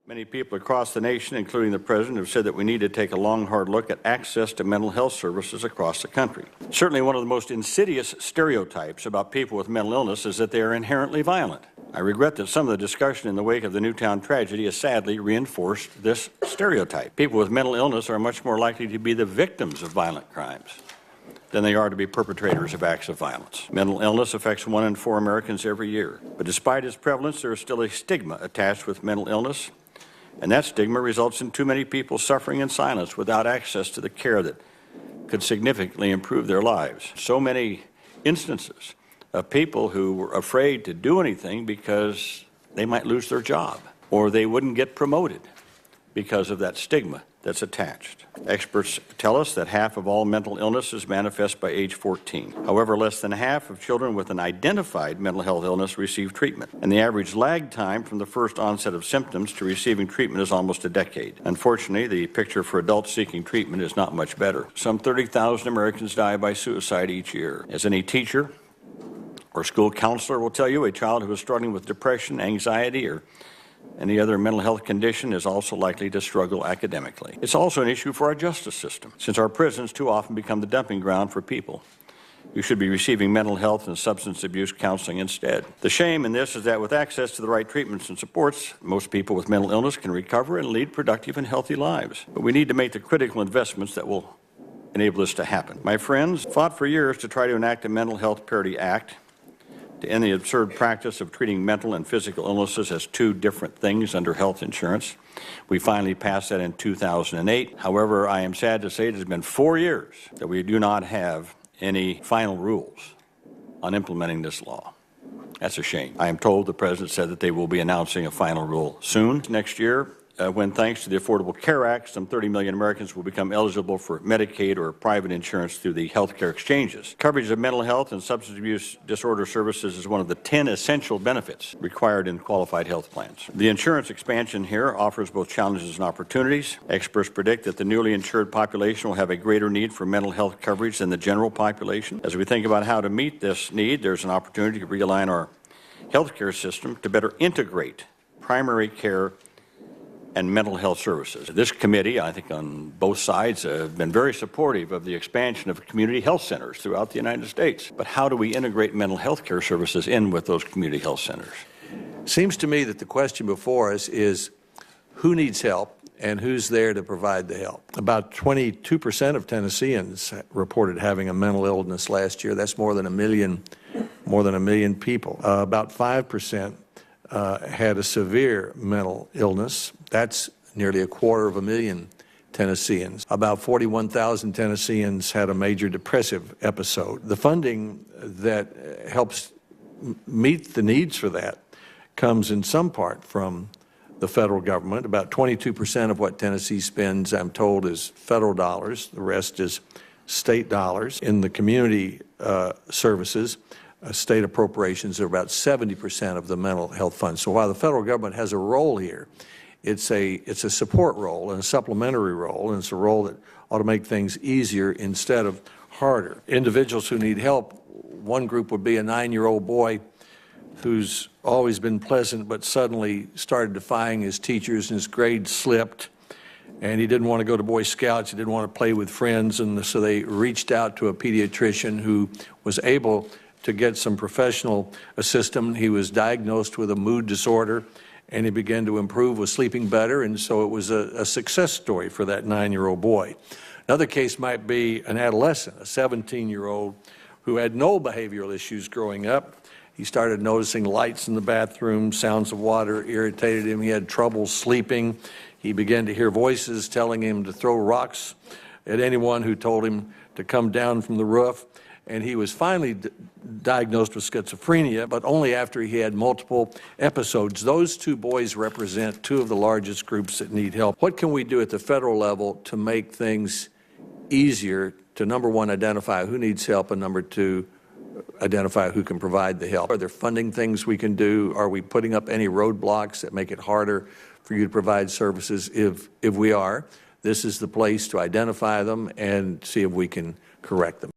Many people across the nation, including the President, have said that we need to take a long, hard look at access to mental health services across the country. Certainly one of the most insidious stereotypes about people with mental illness is that they are inherently violent. I regret that some of the discussion in the wake of the Newtown tragedy has sadly reinforced this stereotype. People with mental illness are much more likely to be the victims of violent crimes than they are to be perpetrators of acts of violence. Mental illness affects 1 in 4 Americans every year. But despite its prevalence, there is still a stigma attached with mental illness. And that stigma results in too many people suffering in silence without access to the care that could significantly improve their lives. So many instances of people who were afraid to do anything because they might lose their job or they wouldn't get promoted because of that stigma that's attached. Experts tell us that half of all mental illnesses manifest by age 14. However, less than half of children with an identified mental health illness receive treatment, and the average lag time from the first onset of symptoms to receiving treatment is almost a decade. Unfortunately, the picture for adults seeking treatment is not much better. Some 30,000 Americans die by suicide each year. As any teacher or school counselor will tell you, a child who is struggling with depression, anxiety, or any other mental health condition is also likely to struggle academically. It's also an issue for our justice system, since our prisons too often become the dumping ground for people who should be receiving mental health and substance abuse counseling instead. The shame in this is that with access to the right treatments and supports, most people with mental illness can recover and lead productive and healthy lives. But we need to make the critical investments that will enable this to happen. My friends fought for years to try to enact a Mental Health Parity Act to end the absurd practice of treating mental and physical illnesses as two different things under health insurance. We finally passed that in 2008. However, I am sad to say it has been 4 years that we do not have any final rules on implementing this law. That's a shame. I am told the President said that they will be announcing a final rule soon. Next year, when thanks to the Affordable Care Act, some 30 million Americans will become eligible for Medicaid or private insurance through the health care exchanges. Coverage of mental health and substance abuse disorder services is one of the 10 essential benefits required in qualified health plans. The insurance expansion here offers both challenges and opportunities. Experts predict that the newly insured population will have a greater need for mental health coverage than the general population. As we think about how to meet this need, there's an opportunity to realign our health care system to better integrate primary care and mental health services. This committee, I think on both sides, have been very supportive of the expansion of community health centers throughout the United States. But how do we integrate mental health care services in with those community health centers? Seems to me that the question before us is who needs help and who's there to provide the help. About 22% of Tennesseans reported having a mental illness last year. That's more than a million people. About 5% had a severe mental illness. That's nearly 250,000 Tennesseans. About 41,000 Tennesseans had a major depressive episode. The funding that helps meet the needs for that comes in some part from the federal government. About 22% of what Tennessee spends, I'm told, is federal dollars. The rest is state dollars. In the community services, state appropriations are about 70% of the mental health fund. So while the federal government has a role here, it's a support role and a supplementary role, and it's a role that ought to make things easier instead of harder. Individuals who need help, one group would be a 9-year-old boy who's always been pleasant but suddenly started defying his teachers and his grades slipped, and he didn't want to go to Boy Scouts, he didn't want to play with friends, and so they reached out to a pediatrician who was able to get some professional assistance. He was diagnosed with a mood disorder, and he began to improve, was sleeping better, and so it was a success story for that 9-year-old boy. Another case might be an adolescent, a 17-year-old who had no behavioral issues growing up. He started noticing lights in the bathroom, sounds of water irritated him. He had trouble sleeping. He began to hear voices telling him to throw rocks at anyone who told him to come down from the roof. And he was finally diagnosed with schizophrenia, but only after he had multiple episodes. Those two boys represent two of the largest groups that need help. What can we do at the federal level to make things easier to, number one, identify who needs help, and number two, identify who can provide the help? Are there funding things we can do? Are we putting up any roadblocks that make it harder for you to provide services? If we are, this is the place to identify them and see if we can correct them.